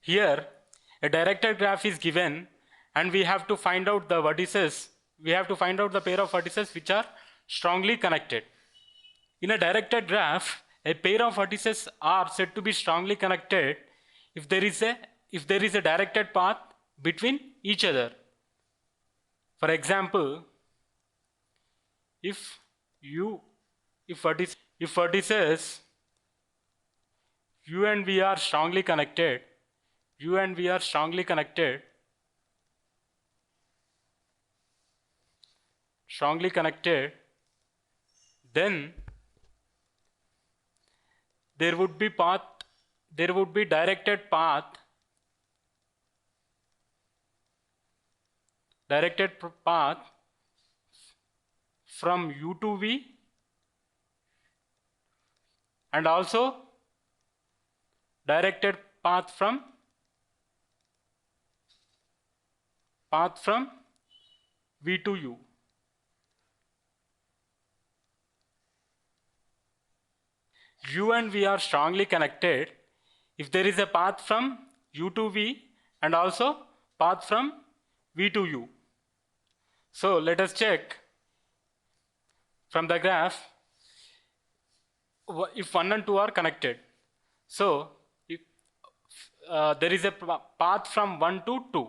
Here, a directed graph is given and we have to find out the vertices. We have to find out the pair of vertices which are strongly connected. In a directed graph, a pair of vertices are said to be strongly connected if there is a directed path between each other. For example, if vertices U and V are strongly connected, then there would be directed path from U to V and also directed path from V to U. U and V are strongly connected if there is a path from U to V and also path from V to U. So let us check from the graph if 1 and 2 are connected. So if there is a path from 1 to 2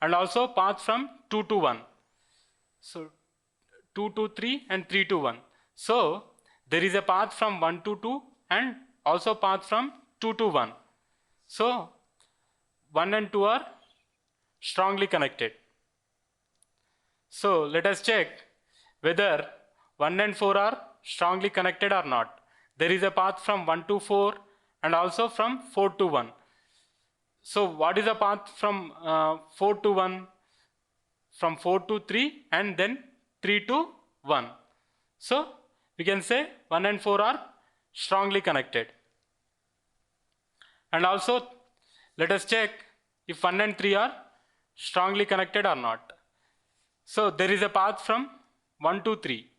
and also path from 2 to 1. So 2 to 3 and 3 to 1. So there is a path from 1 to 2 and also path from 2 to 1. So 1 and 2 are strongly connected. So let us check whether 1 and 4 are strongly connected or not. There is a path from 1 to 4 and also from 4 to 1. So what is the path from 4 to 1? From 4 to 3 and then 3 to 1. So we can say 1 and 4 are strongly connected. And also let us check if 1 and 3 are strongly connected or not. So there is a path from 1 to 3,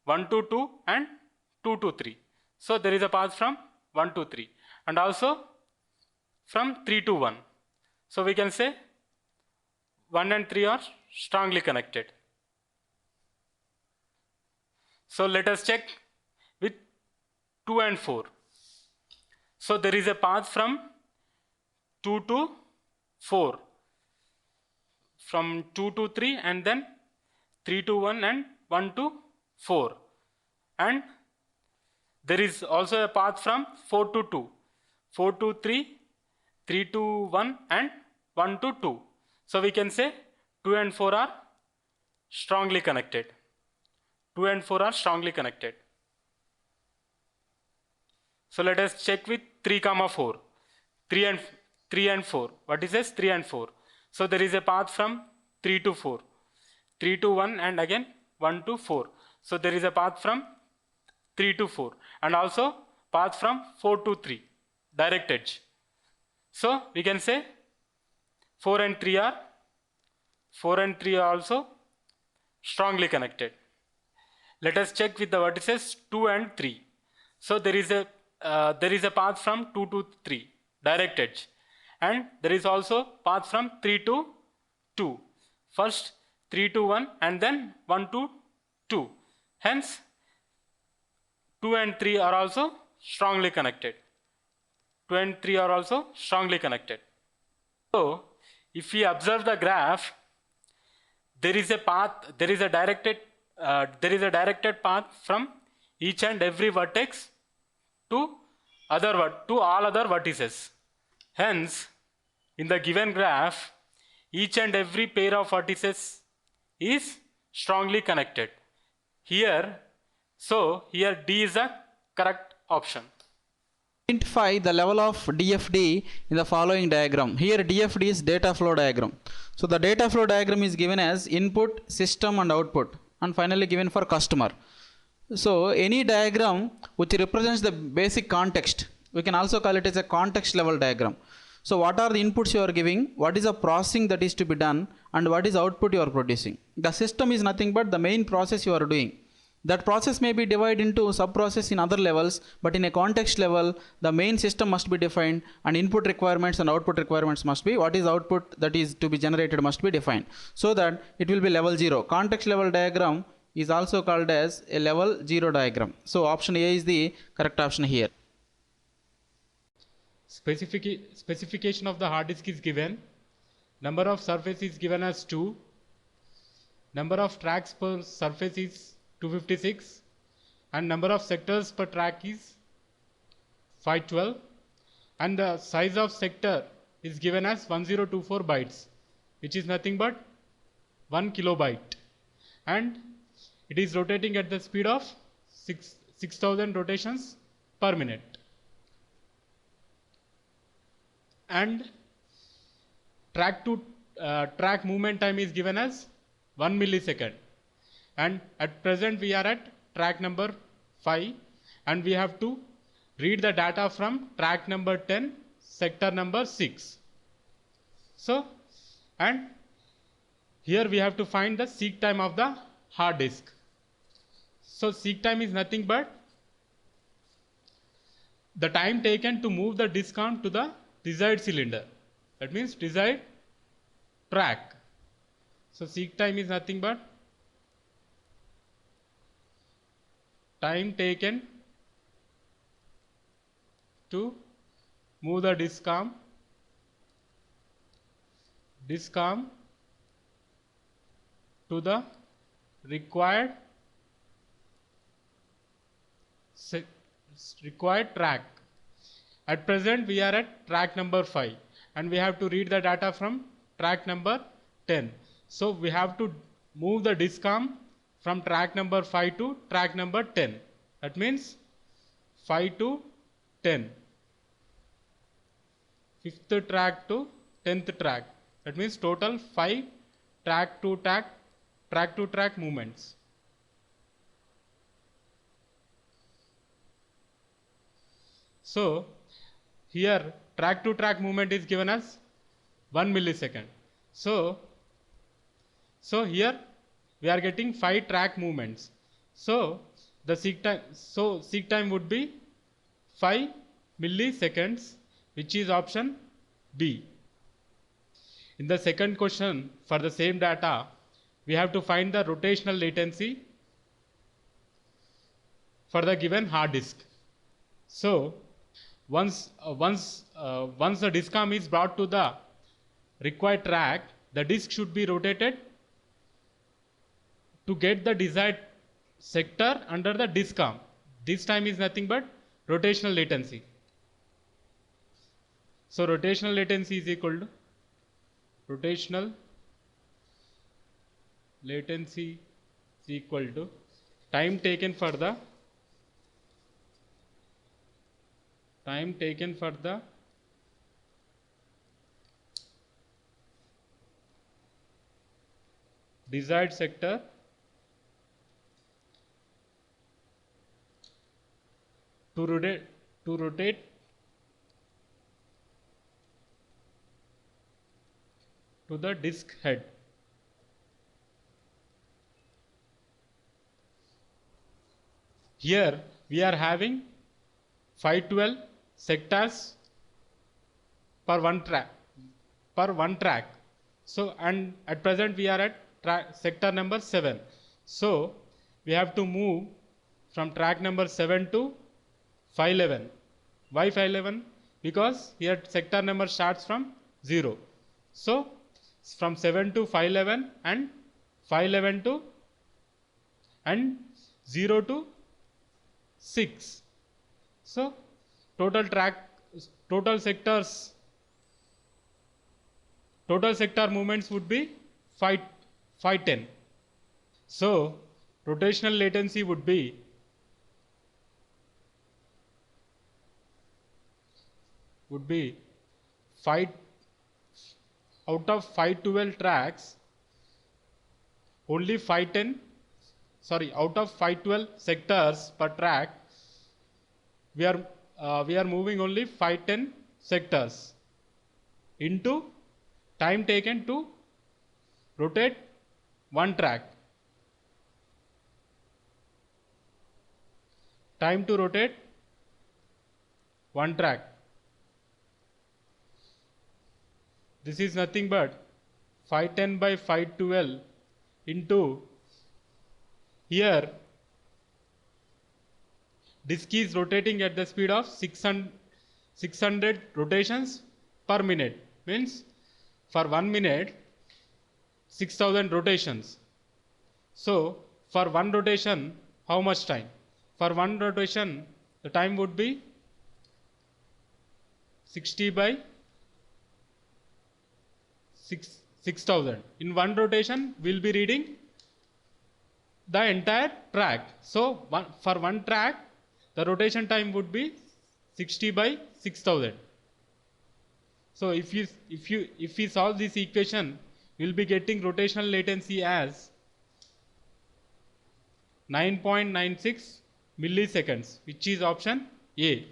1 to 2 and 2 to 3. So there is a path from 1 to 3 and also from 3 to 1. So we can say 1 and 3 are strongly connected. So let us check with 2 and 4. So there is a path from 2 to 4, from 2 to 3 and then 3 to 1 and 1 to 4. And there is also a path from 4 to 2, 4 to 3, 3 to 1 and 1 to 2. So we can say 2 and 4 are strongly connected. 2 and 4 are strongly connected. So let us check with 3, 4. 3 and 4. What is this? 3 and 4. So there is a path from 3 to 4, 3 to 1 and again 1 to 4. So there is a path from 3 to 4 and also path from 4 to 3, direct edge. So we can say 4 and 3 are also strongly connected. Let us check with the vertices 2 and 3. So there is a path from 2 to 3, direct edge, and there is also path from 3 to 2. First 3 to 1 and then 1 to 2. Hence 2 and 3 are also strongly connected. 2 and 3 are also strongly connected. So if we observe the graph, there is a directed path from each and every vertex to all other vertices. Hence, in the given graph, each and every pair of vertices is strongly connected. Here D is a correct option. Identify the level of DFD in the following diagram. Here DFD is data flow diagram. So the data flow diagram is given as input, system and output, and finally given for customer. So any diagram which represents the basic context, we can also call it as a context level diagram. So what are the inputs you are giving, what is the processing that is to be done, and what is output you are producing. The system is nothing but the main process you are doing. That process may be divided into sub-process in other levels, but in a context level, the main system must be defined and input requirements and output requirements must be, what is output that is to be generated must be defined, so that it will be level 0. Context level diagram is also called as a level 0 diagram. So option A is the correct option here. Specification of the hard disk is given. Number of surface is given as 2. Number of tracks per surface is 256 and number of sectors per track is 512 and the size of sector is given as 1024 bytes, which is nothing but 1 kilobyte, and it is rotating at the speed of 6000 rotations per minute, and track to track movement time is given as 1 millisecond, and at present we are at track number 5 and we have to read the data from track number 10 sector number 6. So, and here we have to find the seek time of the hard disk. So seek time is nothing but the time taken to move the disk on to the desired cylinder, that means desired track. So seek time is nothing but time taken to move the disk arm to the required track. At present we are at track number 5 and we have to read the data from track number 10. So we have to move the disk arm from track number 5 to track number 10. That means 5 to 10. 5th track to 10th track. That means total 5 track to track movements. So here track to track movement is given as 1 millisecond. So here we are getting 5 track movements. So the seek time would be 5 milliseconds, which is option B. In the second question, for the same data, we have to find the rotational latency for the given hard disk. So once the disk arm is brought to the required track, the disk should be rotated to get the desired sector under the disk arm. This time is nothing but rotational latency. So rotational latency is equal to time taken for the desired sector to rotate to the disk head. Here we are having 512 sectors per one track. So and at present we are at sector number 7. So we have to move from track number 7 to 511. Why 511? Because here sector number starts from 0. So from 7 to 511 and 511 to and 0 to 6. So total sector movements would be 510. So rotational latency would be out of 512 tracks, only 510, out of 512 sectors per track, we are moving only 510 sectors into time taken to rotate one track. time to rotate one track. This is nothing but 510 by 512 into here disk is rotating at the speed of 600 rotations per minute, means for 1 minute 6000 rotations. So for one rotation how much time? For one rotation the time would be 60 by 6000. In one rotation we will be reading the entire track. So for one track the rotation time would be 60 by 6000. So if we solve this equation, we will be getting rotational latency as 9.96 milliseconds, which is option A.